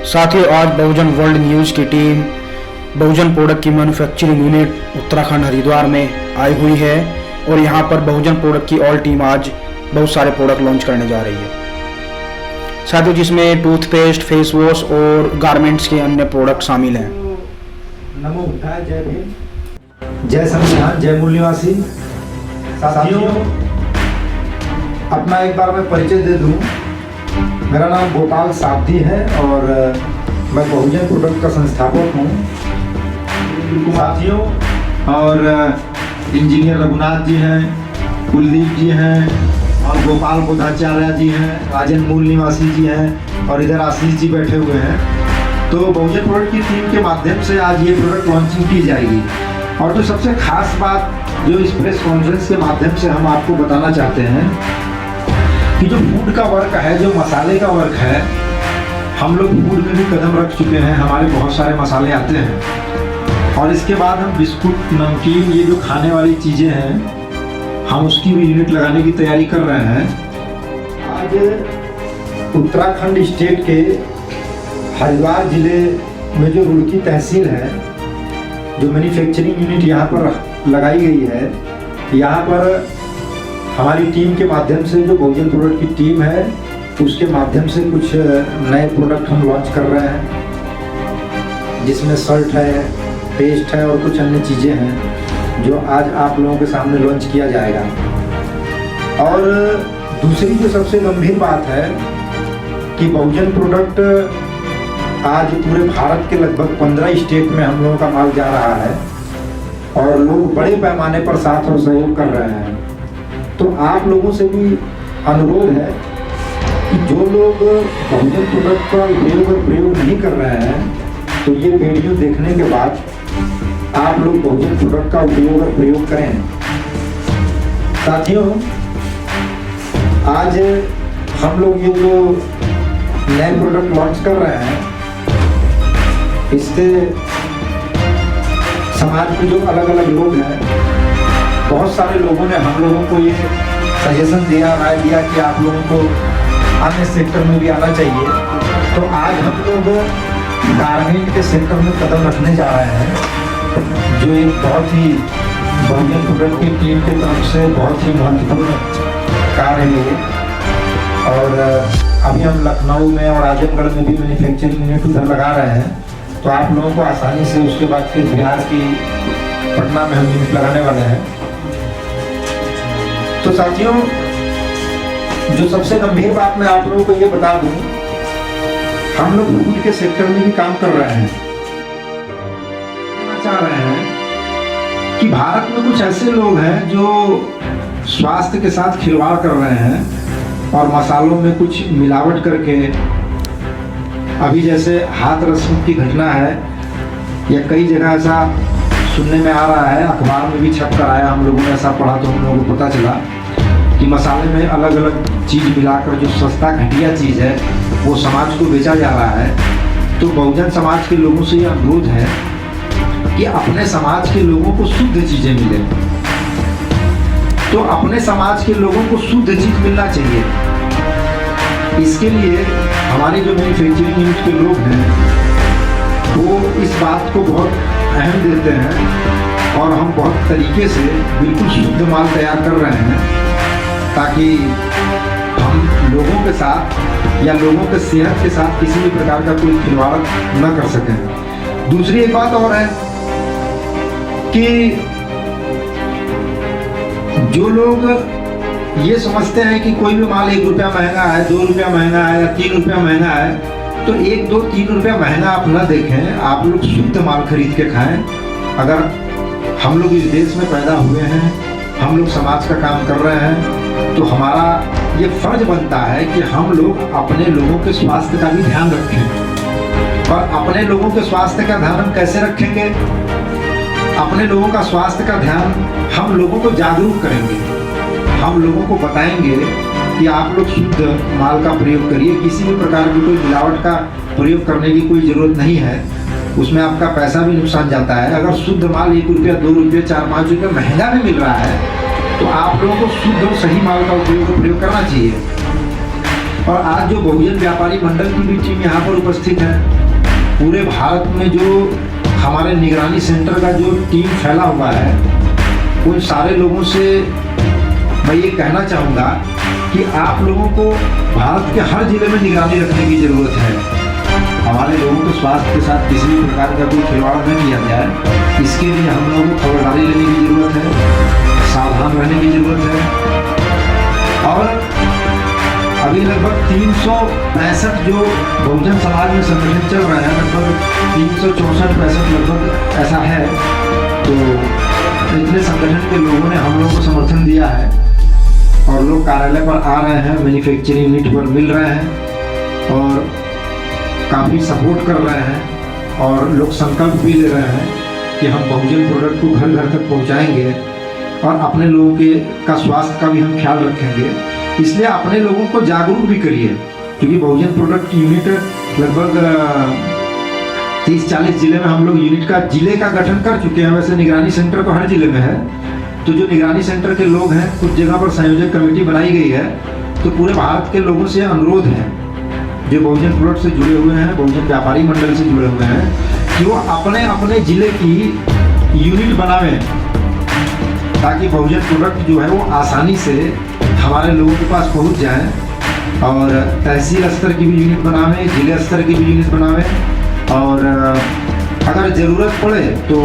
साथ ही आज बहुजन world news की टीम बहुजन प्रोडक्ट की मैन्युफैक्चरिंग यूनिट उत्तराखंड हरिद्वार में आई हुई है और यहाँ पर बहुजन प्रोडक्ट की ऑल टीम आज बहुत सारे प्रोडक्ट लॉन्च करने जा रही है, साथ ही जिसमें टूथपेस्ट, फेस वॉश और गारमेंट्स के अन्य प्रोडक्ट शामिल हैं। नमो बुद्धाय, जय भीम, जय संविधान, जय मूल निवासी। साथियों, अपना एक बार मैं परिचय दे दूं। मेरा नाम गोपाल सावधी है और मैं बहुजन प्रोडक्ट का संस्थापक हूं। साथियों, और इंजीनियर रघुनाथ जी हैं, कुलदीप जी हैं और गोपाल बुद्धाचार्य जी हैं, राजन मूल निवासी जी हैं और इधर आशीष जी बैठे हुए हैं। तो बहुजन प्रोडक्ट की टीम के माध्यम से आज ये प्रोडक्ट लॉन्चिंग की जाएगी। और जो सबसे खास बात जो इस प्रेस कॉन्फ्रेंस के माध्यम से हम आपको बताना चाहते हैं कि जो फूड का वर्क है, जो मसाले का वर्क है, हम लोग फूड में भी कदम रख चुके हैं। हमारे बहुत सारे मसाले आते हैं और इसके बाद हम बिस्कुट, नमकीन, ये जो खाने वाली चीज़ें हैं, हम उसकी भी यूनिट लगाने की तैयारी कर रहे हैं। आज उत्तराखंड स्टेट के हरिद्वार जिले में जो रुड़की तहसील है, जो मैन्युफैक्चरिंग यूनिट यहाँ पर लगाई गई है, यहाँ पर हमारी टीम के माध्यम से जो बहुजन प्रोडक्ट की टीम है उसके माध्यम से कुछ नए प्रोडक्ट हम लॉन्च कर रहे हैं, जिसमें शर्ट है, पेस्ट है और कुछ अन्य चीज़ें हैं जो आज आप लोगों के सामने लॉन्च किया जाएगा। और दूसरी जो सबसे गंभीर बात है कि बहुजन प्रोडक्ट आज पूरे भारत के लगभग 15 स्टेट में हम लोगों का माल जा रहा है और लोग बड़े पैमाने पर साथ और सहयोग कर रहे हैं। तो आप लोगों से भी अनुरोध है कि जो लोग बहुजन प्रोडक्ट का उपयोग और प्रयोग नहीं कर रहे हैं, तो ये वीडियो देखने के बाद आप लोग बहुजन प्रोडक्ट का उपयोग और प्रयोग करें। साथियों, आज हम लोग ये जो नए प्रोडक्ट लॉन्च कर रहे हैं, इससे समाज में जो अलग अलग लोग हैं, बहुत सारे लोगों ने हम लोगों को ये सजेशन दिया, राय दिया कि आप लोगों को अन्य सेक्टर में भी आना चाहिए। तो आज हम लोग गारमेंट के सेक्टर में कदम रखने जा रहे हैं, जो एक बहुत ही बहुजन प्रोडक्ट की टीम की तरफ से बहुत ही महत्वपूर्ण कार्य है। और अभी हम लखनऊ में और आजमगढ़ में भी मैन्युफैक्चरिंग यूनिट उधर लगा रहे हैं, तो आप लोगों को आसानी से उसके बाद फिर बिहार की पटना में हम यूनिट लगाने वाले हैं। तो साथियों, जो सबसे गंभीर बात मैं आप लोगों को ये बता दूं, हम लोग फूड के सेक्टर में भी काम कर रहे हैं। चाह रहे हैं कि भारत में कुछ ऐसे लोग हैं जो स्वास्थ्य के साथ खिलवाड़ कर रहे हैं और मसालों में कुछ मिलावट करके, अभी जैसे हाथरस की घटना है या कई जगह ऐसा सुनने में आ रहा है, अखबार में भी छप कर आया, हम लोगों ने ऐसा पढ़ा तो हम लोगों को पता चला कि मसाले में अलग अलग चीज़ मिलाकर जो सस्ता घटिया चीज़ है वो समाज को बेचा जा रहा है। तो बहुजन समाज के लोगों से ये अनुरोध है कि अपने समाज के लोगों को शुद्ध चीज़ें मिले। तो अपने समाज के लोगों को शुद्ध चीज़ मिलना चाहिए। इसके लिए हमारे जो मैन्युफैक्चरिंग यूनिट के लोग हैं वो इस बात को बहुत अहम देते हैं और हम बहुत तरीके से बिल्कुल शुद्ध माल तैयार कर रहे हैं, ताकि हम लोगों के साथ या लोगों के सेहत के साथ किसी भी प्रकार का कोई खिलवाड़ न कर सकें। दूसरी एक बात और है कि जो लोग ये समझते हैं कि कोई भी माल 1 रुपया महंगा है, 2 रुपया महंगा है या 3 रुपया महंगा है, तो 1, 2, 3 रुपया महंगा आप न देखें, आप लोग शुद्ध माल खरीद के खाएं। अगर हम लोग इस देश में पैदा हुए हैं, हम लोग समाज का काम कर रहे हैं, तो हमारा ये फर्ज बनता है कि हम लोग अपने लोगों के स्वास्थ्य का भी ध्यान रखें। और अपने लोगों के स्वास्थ्य का ध्यान हम कैसे रखेंगे? अपने लोगों का स्वास्थ्य का ध्यान हम लोगों को जागरूक करेंगे, हम लोगों को बताएंगे कि आप लोग शुद्ध माल का प्रयोग करिए, किसी भी प्रकार की कोई मिलावट का प्रयोग करने की कोई ज़रूरत नहीं है, उसमें आपका पैसा भी नुकसान जाता है। अगर शुद्ध माल 1 रुपया, 2 रुपये, 4-5 रुपये महंगा भी मिल रहा है, तो आप लोगों को शुद्ध और सही माल का प्रयोग करना चाहिए। और आज जो बहुजन व्यापारी मंडल की भी टीम यहाँ पर उपस्थित है, पूरे भारत में जो हमारे निगरानी सेंटर का जो टीम फैला हुआ है, उन सारे लोगों से मैं ये कहना चाहूँगा कि आप लोगों को भारत के हर जिले में निगरानी रखने की ज़रूरत है। हमारे लोगों के स्वास्थ्य के साथ किसी भी प्रकार का कोई खिलवाड़ न किया जाए, इसके लिए हम लोगों को खबरदारी लेने की ज़रूरत है, सावधान रहने की ज़रूरत है। और अभी लगभग 365 जो बहुजन समाज में संगठन चल रहे हैं, लगभग 364-65 लगभग ऐसा है। तो इतने संगठन के लोगों ने हम लोगों को समर्थन दिया है और लोग कार्यालय पर आ रहे हैं, मैन्युफैक्चरिंग यूनिट पर मिल रहे हैं और काफ़ी सपोर्ट कर रहे हैं। और लोग संकल्प भी ले रहे हैं कि हम बहुजन प्रोडक्ट को घर घर तक पहुंचाएंगे और अपने लोगों के का स्वास्थ्य का भी हम ख्याल रखेंगे। इसलिए अपने लोगों को जागरूक भी करिए, क्योंकि बहुजन प्रोडक्ट की यूनिट लगभग 30-40 जिले में हम लोग यूनिट का जिले का गठन कर चुके हैं। वैसे निगरानी सेंटर तो हर जिले में है, तो जो निगरानी सेंटर के लोग हैं, कुछ जगह पर संयोजक कमेटी बनाई गई है। तो पूरे भारत के लोगों से अनुरोध है जो बहुजन प्रोडक्ट से जुड़े हुए हैं, बहुजन व्यापारी मंडल से जुड़े हुए हैं, कि वो अपने अपने जिले की यूनिट बनावें, ताकि बहुजन प्रोडक्ट जो है वो आसानी से हमारे लोगों के पास पहुंच जाए। और तहसील स्तर की भी यूनिट बनावें, जिले स्तर की भी यूनिट बनावें और अगर ज़रूरत पड़े तो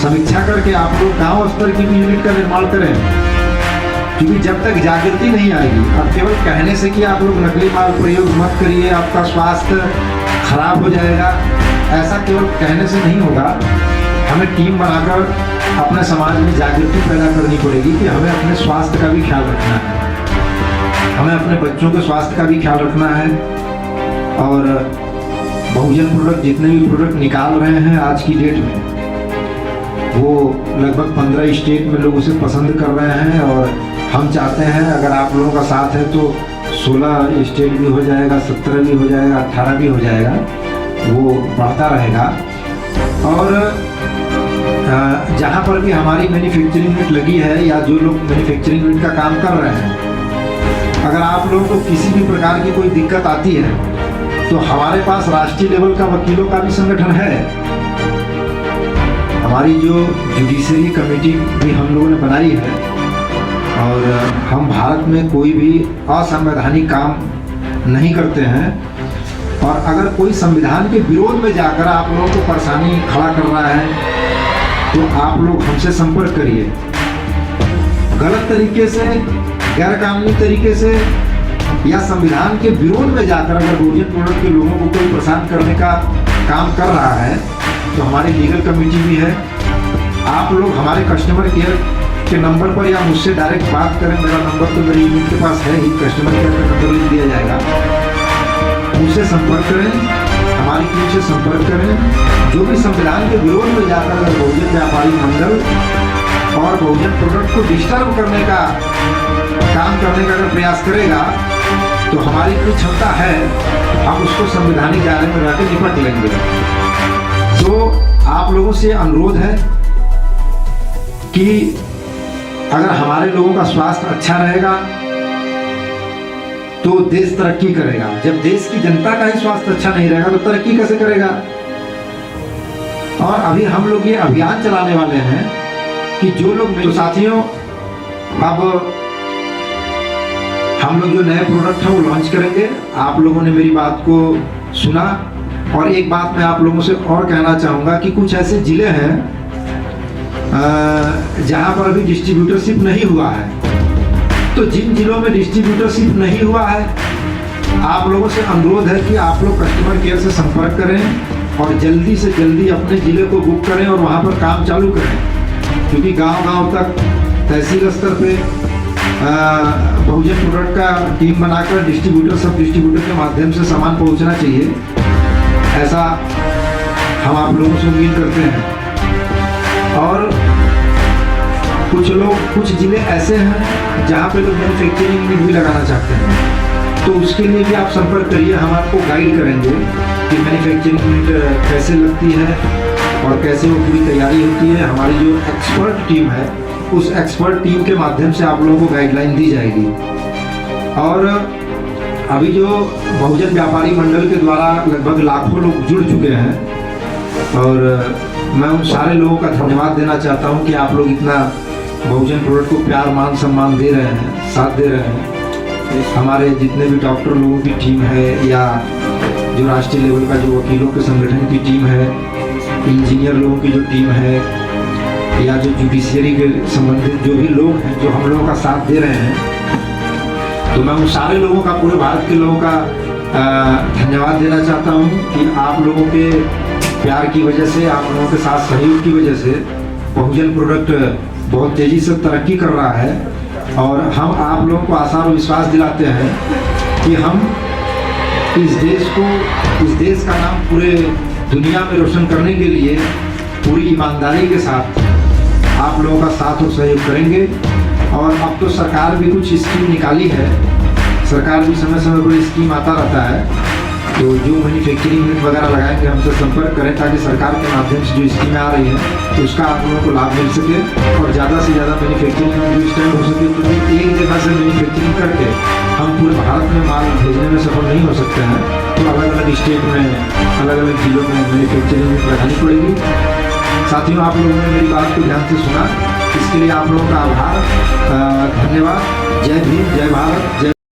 समीक्षा करके आप लोग गांव स्तर की भी यूनिट का निर्माण करें। क्योंकि जब तक जागृति नहीं आएगी, अब केवल कहने से कि आप लोग नकली माल प्रयोग मत करिए, आपका स्वास्थ्य खराब हो जाएगा, ऐसा केवल कहने से नहीं होगा। हमें टीम बनाकर अपने समाज में जागृति पैदा करनी पड़ेगी कि हमें अपने स्वास्थ्य का भी ख्याल रखना है, हमें अपने बच्चों के स्वास्थ्य का भी ख्याल रखना है। और बहुजन प्रोडक्ट जितने भी प्रोडक्ट निकाल रहे हैं आज की डेट में, वो लगभग 15 स्टेट में लोग उसे पसंद कर रहे हैं। और हम चाहते हैं अगर आप लोगों का साथ है तो 16 स्टेट भी हो जाएगा, 17 भी हो जाएगा, 18 भी हो जाएगा, वो बढ़ता रहेगा। और जहाँ पर भी हमारी मैन्युफैक्चरिंग यूनिट लगी है या जो लोग मैन्युफैक्चरिंग यूनिट का काम कर रहे हैं, अगर आप लोगों को किसी भी प्रकार की कोई दिक्कत आती है तो हमारे पास राष्ट्रीय लेवल का वकीलों का भी संगठन है। हमारी जो जुडिशरी कमेटी भी हम लोगों ने बनाई है और हम भारत में कोई भी असंवैधानिक काम नहीं करते हैं। और अगर कोई संविधान के विरोध में जाकर आप लोगों को परेशानी खड़ा कर रहा है तो आप लोग हमसे संपर्क करिए। गलत तरीके से, गैरकानूनी तरीके से या संविधान के विरोध में जाकर अगर बहुजन प्रोडक्ट के लोगों को कोई परेशान करने का काम कर रहा है तो हमारी लीगल कमेटी भी है। आप लोग हमारे कस्टमर केयर के नंबर पर या मुझसे डायरेक्ट बात करें। मेरा नंबर तो मेरी यूनिट के पास है ही, कस्टमर केयर का नंबर लिख दिया जाएगा, मुझसे संपर्क करें, हमारी टीम से संपर्क करें। जो भी संविधान के विरोध में जाकर अगर बहुजन व्यापारी मंडल और बहुजन प्रोडक्ट को डिस्टर्ब करने का काम करने का अगर प्रयास करेगा तो हमारी इतनी क्षमता है, हम उसको संवैधानिक दायरे में रहकर निपट लेंगे। तो आप लोगों से अनुरोध है कि अगर हमारे लोगों का स्वास्थ्य अच्छा रहेगा तो देश तरक्की करेगा। जब देश की जनता का ही स्वास्थ्य अच्छा नहीं रहेगा तो तरक्की कैसे करेगा। और अभी हम लोग ये अभियान चलाने वाले हैं कि जो लोग, तो साथियों अब हम लोग जो नए प्रोडक्ट हैं वो लॉन्च करेंगे। आप लोगों ने मेरी बात को सुना और एक बात मैं आप लोगों से और कहना चाहूँगा कि कुछ ऐसे ज़िले हैं जहाँ पर अभी डिस्ट्रीब्यूटरशिप नहीं हुआ है। तो जिन जिलों में डिस्ट्रीब्यूटरशिप नहीं हुआ है, आप लोगों से अनुरोध है कि आप लोग कस्टमर केयर से संपर्क करें और जल्दी से जल्दी अपने ज़िले को बुक करें और वहाँ पर काम चालू करें। क्योंकि गांव-गांव तक तहसील स्तर पे बहुजन प्रोडक्ट का टीम बनाकर डिस्ट्रीब्यूटर, सब डिस्ट्रीब्यूटर के माध्यम से सामान पहुंचना चाहिए, ऐसा हम आप लोगों से उम्मीद करते हैं। और कुछ ज़िले ऐसे हैं जहाँ पे लोग मैन्युफैक्चरिंग यूनिट भी लगाना चाहते हैं, तो उसके लिए भी आप संपर्क करिए। हम आपको गाइड करेंगे कि मैन्युफैक्चरिंग यूनिट कैसे लगती है और कैसे वो पूरी तैयारी होती है। हमारी जो एक्सपर्ट टीम है, उस एक्सपर्ट टीम के माध्यम से आप लोगों को गाइडलाइन दी जाएगी। और अभी जो बहुजन व्यापारी मंडल के द्वारा लगभग लाखों लोग जुड़ चुके हैं और मैं उन सारे लोगों का धन्यवाद देना चाहता हूं कि आप लोग इतना बहुजन प्रोडक्ट को प्यार मान सम्मान दे रहे हैं, साथ दे रहे हैं। हमारे जितने भी डॉक्टर लोगों की टीम है या जो राष्ट्रीय लेवल का जो वकीलों के संगठन की टीम है, इंजीनियर लोगों की जो टीम है या जो जुडिशियरी के संबंधित जो भी लोग हैं जो हम लोगों का साथ दे रहे हैं, तो मैं उन सारे लोगों का, पूरे भारत के लोगों का धन्यवाद देना चाहता हूं कि आप लोगों के प्यार की वजह से, आप लोगों के साथ सहयोग की वजह से बहुजन प्रोडक्ट बहुत तेज़ी से तरक्की कर रहा है और हम आप लोगों को आशा और विश्वास दिलाते हैं कि हम इस देश का नाम पूरे दुनिया में रोशन करने के लिए पूरी ईमानदारी के साथ आप लोगों का साथ और सहयोग करेंगे। और अब तो सरकार भी कुछ स्कीम निकाली है, सरकार भी समय समय पर स्कीम आता रहता है, तो जो मैन्युफैक्चरिंग यूनिट वगैरह लगाएंगे हमसे संपर्क करें ताकि सरकार के माध्यम से जो स्कीमें आ रही हैं तो उसका आप लोगों को लाभ मिल सके और ज़्यादा से ज़्यादा मैन्युफैक्चरिंग यूनिट स्टैंड हो सके। क्योंकि एक जगह से मैन्युफैक्चरिंग करके हम पूरे भारत में माल भेजने में सफल नहीं हो सकते हैं, तो अलग अलग स्टेट में, अलग अलग जिलों में मैन्युफैक्चरिंग यूनिट लगानी पड़ेगी। साथियों, आप लोगों ने मेरी बात को ध्यान से सुना, इसके लिए आप लोगों का आभार, धन्यवाद। जय भीम, जय भारत, जय